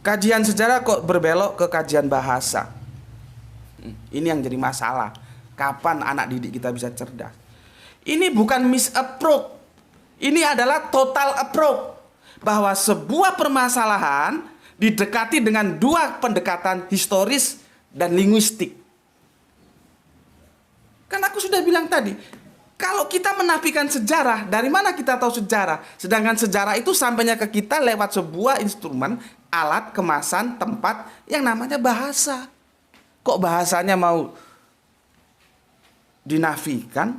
Kajian sejarah kok berbelok ke kajian bahasa. Ini yang jadi masalah. Kapan anak didik kita bisa cerdas? Ini bukan misapproach. Ini adalah total approach. Bahwa sebuah permasalahan didekati dengan dua pendekatan historis dan linguistik. Kan aku sudah bilang tadi, kalau kita menafikan sejarah, dari mana kita tahu sejarah? Sedangkan sejarah itu sampainya ke kita lewat sebuah instrumen, alat, kemasan, tempat yang namanya bahasa. Kok bahasanya mau dinafikan?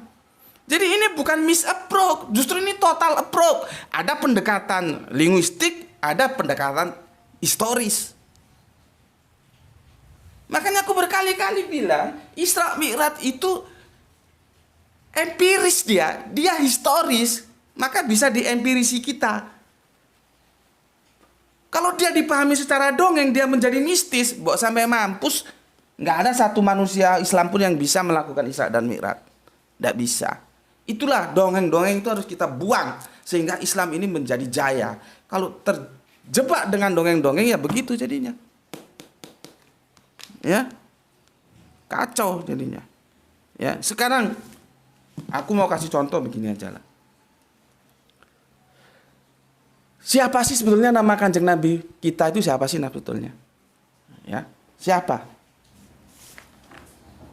Jadi ini bukan misapproach, justru ini total approach. Ada pendekatan linguistik, ada pendekatan historis. Makanya aku berkali-kali bilang, Isra Mi'raj itu empiris dia historis, maka bisa diempirisi kita. Kalau dia dipahami secara dongeng, dia menjadi mistis, buat sampai mampus, nggak ada satu manusia Islam pun yang bisa melakukan Isra dan Mi'raj. Nggak bisa. Itulah dongeng-dongeng itu harus kita buang, sehingga Islam ini menjadi jaya. Kalau terjebak dengan dongeng-dongeng, ya begitu jadinya. Ya, kacau jadinya. Ya, sekarang aku mau kasih contoh begini aja lah. Siapa sih sebetulnya nama Kanjeng Nabi kita itu, siapa sih sebetulnya? Ya, siapa?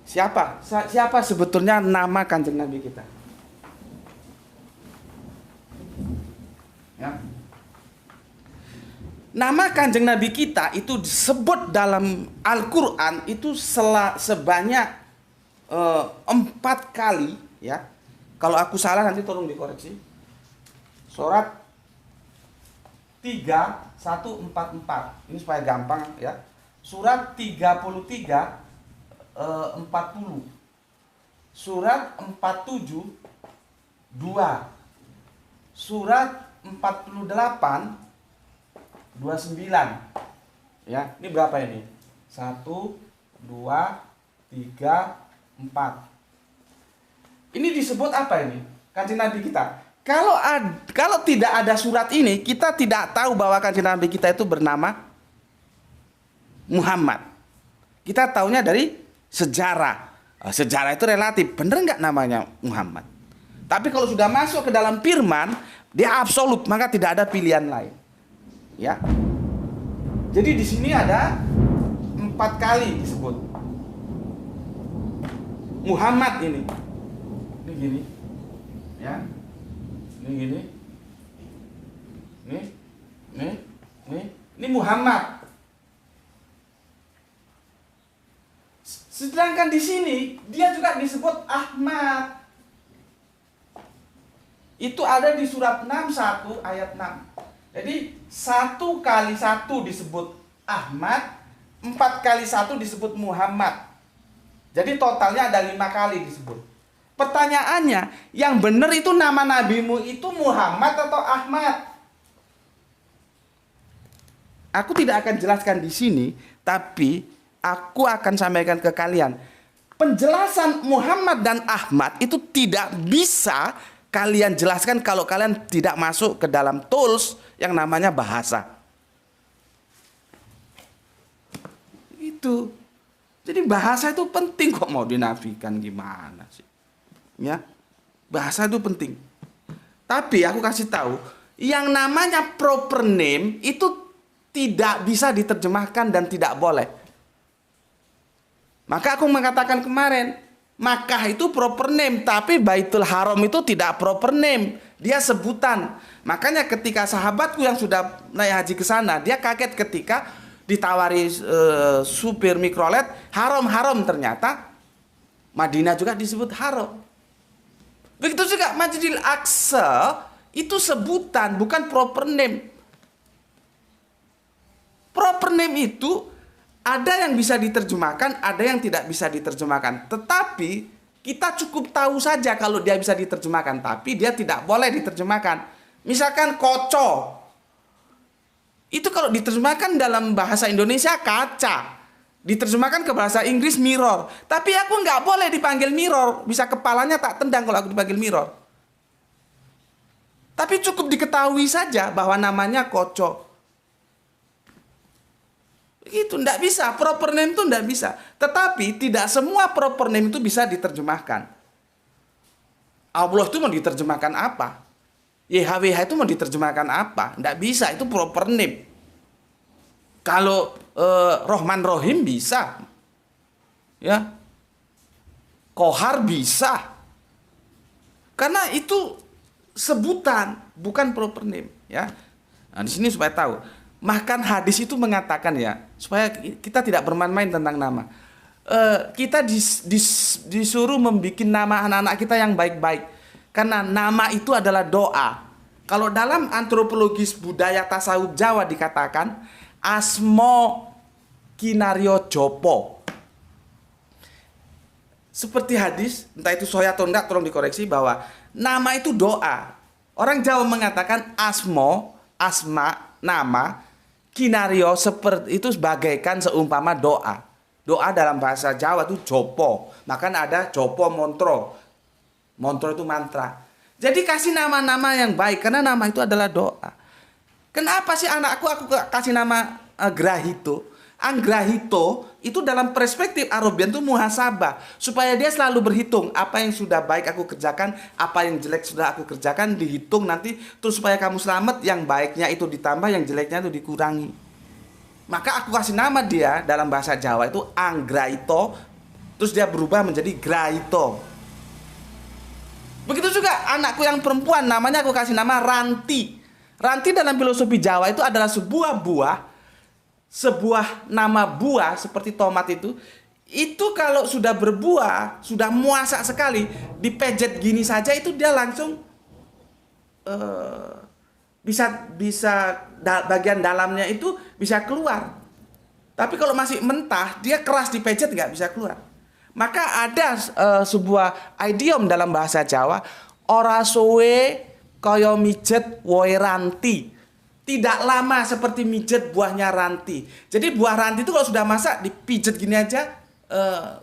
Siapa sebetulnya nama Kanjeng Nabi kita? Ya. Nama Kanjeng Nabi kita itu disebut dalam Al-Quran itu sebanyak 4 kali, ya. Kalau aku salah nanti tolong dikoreksi. Surat 3144. Ini supaya gampang, ya. Surat 33 40. Surat 47 2. Surat 48 29. Ya, ini berapa ini? 1 2 3 4. Ini disebut apa ini? Kanjeng Nabi kita. Kalau tidak ada surat ini, kita tidak tahu bahwa Kanjeng Nabi kita itu bernama Muhammad. Kita taunya dari sejarah. Sejarah itu relatif. Bener nggak namanya Muhammad? Tapi kalau sudah masuk ke dalam firman, dia absolut, maka tidak ada pilihan lain. Ya. Jadi di sini ada 4 kali disebut Muhammad ini. Ini gini. Ya. Ini gini. Ini Muhammad. Sedangkan di sini dia juga disebut Ahmad. Itu ada di surat 61 ayat 6. Jadi 1 kali 1 disebut Ahmad, 4 kali 1 disebut Muhammad. Jadi totalnya ada 5 kali disebut. Pertanyaannya, yang benar itu nama nabimu itu Muhammad atau Ahmad? Aku tidak akan jelaskan di sini, tapi aku akan sampaikan ke kalian. Penjelasan Muhammad dan Ahmad itu tidak bisa kalian jelaskan kalau kalian tidak masuk ke dalam tools yang namanya bahasa. Itu. Jadi bahasa itu penting, kok mau dinafikan gimana sih? Ya. Bahasa itu penting. Tapi aku kasih tahu, yang namanya proper name itu tidak bisa diterjemahkan dan tidak boleh. Maka aku mengatakan kemarin, Makkah itu proper name, tapi Baitul Haram itu tidak proper name. Dia sebutan. Makanya ketika sahabatku yang sudah naik haji ke sana, dia kaget ketika ditawari supir mikrolet, haram ternyata Madinah juga disebut haram. Begitu juga Masjidil Aqsa itu sebutan, bukan proper name. Proper name itu ada yang bisa diterjemahkan, ada yang tidak bisa diterjemahkan. Tetapi kita cukup tahu saja kalau dia bisa diterjemahkan, tapi dia tidak boleh diterjemahkan. Misalkan koco. Itu kalau diterjemahkan dalam bahasa Indonesia kaca. Diterjemahkan ke bahasa Inggris mirror. Tapi aku nggak boleh dipanggil mirror. Bisa kepalanya tak tendang kalau aku dipanggil mirror. Tapi cukup diketahui saja bahwa namanya koco. Itu nggak bisa, proper name itu nggak bisa. Tetapi tidak semua proper name itu bisa diterjemahkan. Allah itu mau diterjemahkan apa? YHWH itu mau diterjemahkan apa? Nggak bisa, itu proper name. Kalau Rohman Rohim bisa, ya, Kohar bisa, karena itu sebutan, bukan proper name, ya. Nah, di sini supaya tahu. Bahkan hadis itu mengatakan, ya, supaya kita tidak bermain-main tentang nama. Kita disuruh membuat nama anak-anak kita yang baik-baik. Karena nama itu adalah doa. Kalau dalam antropologis budaya tasawuf Jawa dikatakan, asmo kinario jopo. seperti hadis, entah itu sahih atau enggak, tolong dikoreksi, bahwa nama itu doa. Orang Jawa mengatakan asma, nama, kinario seperti itu bagaikan seumpama doa. Doa dalam bahasa Jawa itu jopo. Maka ada jopo montro. Montro itu mantra. Jadi kasih nama-nama yang baik karena nama itu adalah doa. Kenapa sih anakku aku kasih nama Grahito? Anggrahito itu dalam perspektif Arabian itu muhasabah, supaya dia selalu berhitung apa yang sudah baik aku kerjakan, apa yang jelek sudah aku kerjakan, dihitung nanti terus supaya kamu selamat, yang baiknya itu ditambah, yang jeleknya itu dikurangi. Maka aku kasih nama dia dalam bahasa Jawa itu Anggrahito, terus dia berubah menjadi Grahito. Begitu juga anakku yang perempuan, namanya aku kasih nama Ranti. Ranti dalam filosofi Jawa itu adalah sebuah nama buah seperti tomat itu kalau sudah berbuah, sudah muasak sekali, dipejet gini saja itu dia langsung bagian dalamnya itu bisa keluar. Tapi kalau masih mentah, dia keras dipejet nggak bisa keluar. Maka ada sebuah idiom dalam bahasa Jawa, ora suwe kaya mijet woe ranti. Tidak lama seperti mijet buahnya ranti. Jadi buah ranti itu kalau sudah masak dipijet gini aja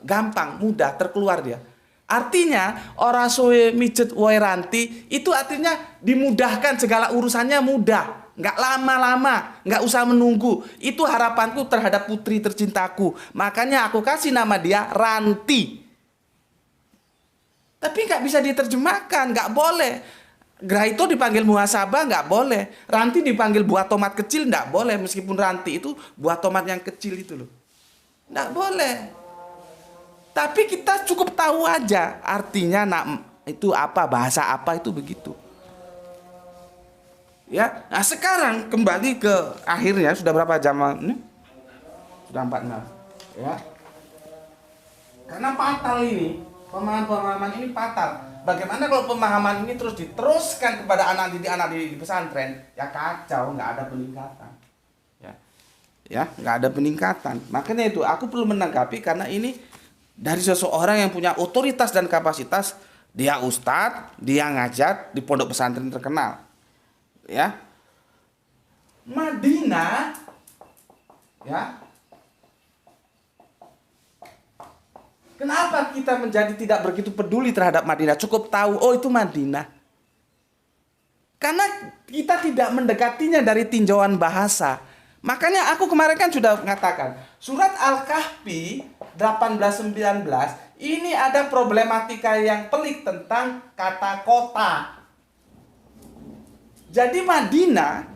gampang, mudah terkeluar dia. Artinya ora suwe mijet woe ranti itu artinya dimudahkan, segala urusannya mudah, nggak lama-lama, nggak usah menunggu. Itu harapanku terhadap putri tercintaku. Makanya aku kasih nama dia Ranti. Tapi nggak bisa diterjemahkan, nggak boleh. Grahito dipanggil muhasabah nggak boleh. Ranti dipanggil buah tomat kecil nggak boleh. Meskipun ranti itu buah tomat yang kecil itu loh. Nggak boleh. Tapi kita cukup tahu aja artinya itu apa, bahasa apa itu begitu. Ya, nah sekarang kembali ke akhirnya, sudah berapa jam ini? Sudah 46. Ya. Karena fatal ini, pemahaman ini fatal. Bagaimana kalau pemahaman ini terus diteruskan kepada anak didik di pesantren? Ya kacau, nggak ada peningkatan. Ya, nggak ada peningkatan. Makanya itu aku perlu menanggapi karena ini dari seseorang yang punya otoritas dan kapasitas. Dia ustadz, dia ngajar di pondok pesantren terkenal. Ya, Madinah, ya. Kenapa kita menjadi tidak begitu peduli terhadap Madinah? Cukup tahu, oh itu Madinah. Karena kita tidak mendekatinya dari tinjauan bahasa. Makanya aku kemarin kan sudah mengatakan, surat Al-Kahfi 18-19 ini ada problematika yang pelik tentang kata kota. Jadi Madinah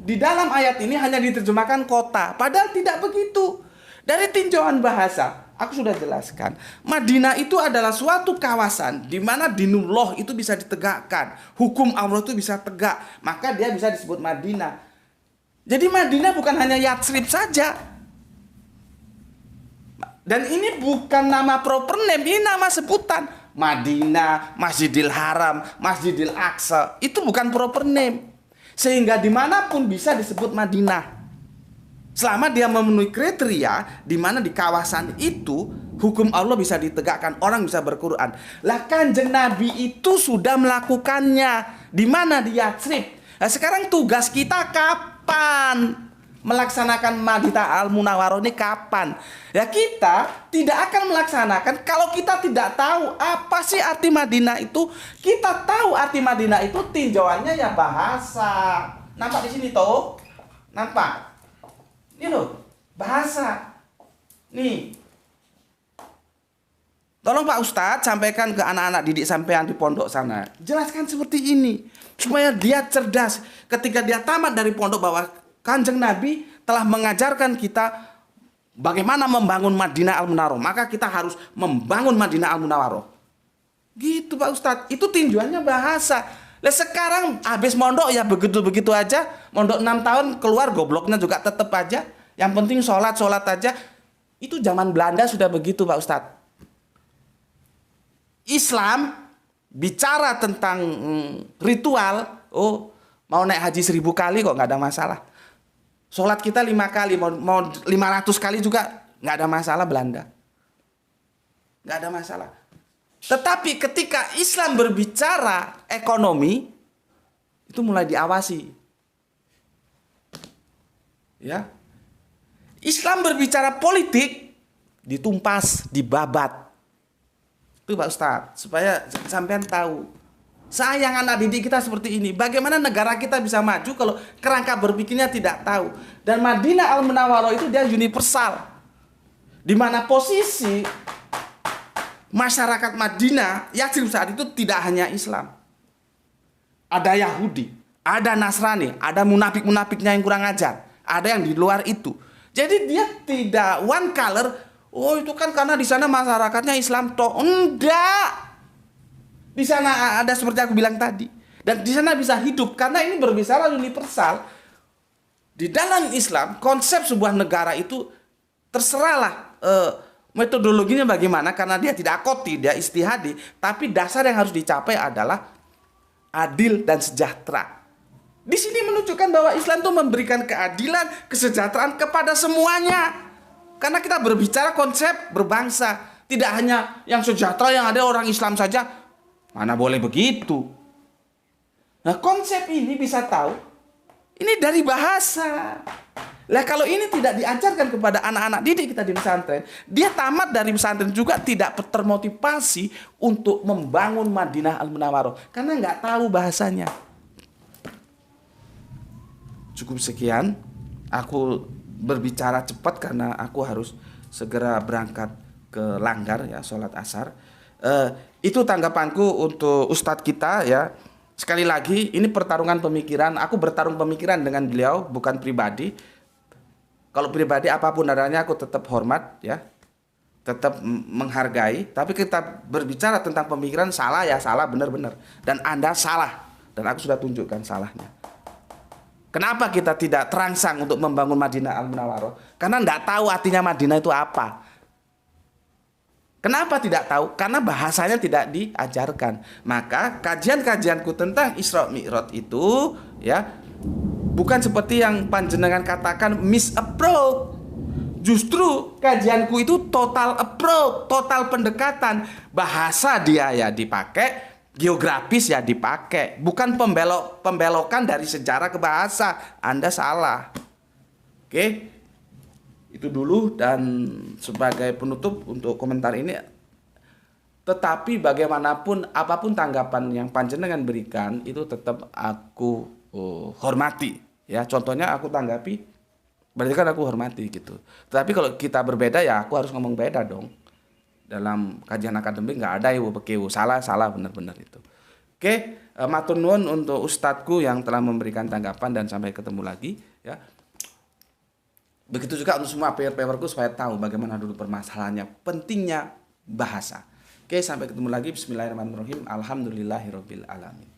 di dalam ayat ini hanya diterjemahkan kota, padahal tidak begitu. Dari tinjauan bahasa, aku sudah jelaskan, Madinah itu adalah suatu kawasan di mana dinullah itu bisa ditegakkan, hukum Allah itu bisa tegak, maka dia bisa disebut Madinah. Jadi Madinah bukan hanya Yatsrib saja. Dan ini bukan nama proper name, ini nama sebutan. Madinah, Masjidil Haram, Masjidil Aqsa, itu bukan proper name. Sehingga dimanapun bisa disebut Madinah. Selama dia memenuhi kriteria di mana di kawasan itu hukum Allah bisa ditegakkan, orang bisa berquran. Lah Kanjeng Nabi itu sudah melakukannya. Di mana? Di Yatsrib. Nah, sekarang tugas kita kapan melaksanakan Madinah Al-Munawwaroh ini kapan? Ya kita tidak akan melaksanakan kalau kita tidak tahu apa sih arti Madinah itu. Kita tahu arti Madinah itu tinjauannya ya bahasa. Nampak di sini toh? Nampak? Ini loh, bahasa. Nih. Tolong Pak Ustadz sampaikan ke anak-anak didik sampean di pondok sana. Jelaskan seperti ini supaya dia cerdas ketika dia tamat dari pondok bahwa Kanjeng Nabi telah mengajarkan kita bagaimana membangun Madinah Al-Munawwaroh. Maka kita harus membangun Madinah Al-Munawwaroh. Gitu Pak Ustadz. Itu tinjauannya bahasa. Lah sekarang habis mondok ya begitu-begitu aja. Mondok 6 tahun keluar gobloknya juga tetap aja. Yang penting sholat aja. Itu zaman Belanda sudah begitu Pak Ustadz. Islam bicara tentang ritual. Oh, mau naik haji 1000 kali kok nggak ada masalah. Sholat kita 5 kali, mau 500 kali juga nggak ada masalah Belanda. nggak ada masalah. Tetapi ketika Islam berbicara ekonomi, itu mulai diawasi. Ya. Islam berbicara politik, ditumpas, dibabat. Itu Pak Ustadz, supaya sampean tahu. Sayang anak didik kita seperti ini. Bagaimana negara kita bisa maju kalau kerangka berpikirnya tidak tahu. Dan Madinah Al-Munawwarah itu dia universal. Di mana posisi masyarakat Madinah, Yatsrib saat itu tidak hanya Islam. Ada Yahudi, ada Nasrani, ada munafik-munafiknya yang kurang ajar. Ada yang di luar itu. Jadi dia tidak one color. Oh itu kan karena di sana masyarakatnya Islam toh. Enggak. Di sana ada seperti aku bilang tadi. Dan di sana bisa hidup karena ini berbicara universal. Di dalam Islam konsep sebuah negara itu terserahlah metodologinya bagaimana karena dia tidak koti, dia istihadi, tapi dasar yang harus dicapai adalah adil dan sejahtera. Di sini menunjukkan bahwa Islam itu memberikan keadilan, kesejahteraan kepada semuanya. Karena kita berbicara konsep berbangsa, tidak hanya yang sejahtera yang ada orang Islam saja. Mana boleh begitu. Nah, konsep ini bisa tahu ini dari bahasa. Lah kalau ini tidak diajarkan kepada anak-anak didik kita di pesantren, dia tamat dari pesantren juga tidak termotivasi untuk membangun Madinah Al-Munawwarah karena nggak tahu bahasanya. Cukup sekian, aku berbicara cepat karena aku harus segera berangkat ke Langgar ya, sholat asar. Itu tanggapanku untuk Ustadz kita ya. Sekali lagi ini pertarungan pemikiran. Aku bertarung pemikiran dengan beliau, bukan pribadi. Kalau pribadi apapun adanya aku tetap hormat ya, tetap menghargai. Tapi kita berbicara tentang pemikiran, salah ya salah, benar-benar. Dan Anda salah, dan aku sudah tunjukkan salahnya. Kenapa kita tidak terangsang untuk membangun Madinah Al-Munawwarah? Karena tidak tahu artinya Madinah itu apa. Kenapa tidak tahu? Karena bahasanya tidak diajarkan. Maka kajian-kajianku tentang Isra Mi'raj itu ya bukan seperti yang panjenengan katakan misapproach. Justru kajianku itu total approach, total pendekatan. Bahasa dia ya dipakai, geografis ya dipakai, bukan pembelokan dari sejarah ke bahasa. Anda salah. Oke? Itu dulu, dan sebagai penutup untuk komentar ini, tetapi bagaimanapun apapun tanggapan yang panjenengan berikan itu tetap aku hormati ya. Contohnya aku tanggapi, berarti kan aku hormati gitu. Tetapi kalau kita berbeda ya aku harus ngomong beda dong. Dalam kajian akademik nggak ada ibu bekiu, salah benar-benar itu. Oke, matur nuwun untuk ustadku yang telah memberikan tanggapan, dan sampai ketemu lagi ya. Begitu juga untuk semua paper-paperku supaya tahu bagaimana dulu permasalahannya, pentingnya bahasa. Oke, sampai ketemu lagi. Bismillahirrahmanirrahim. Alhamdulillahirabbil alamin.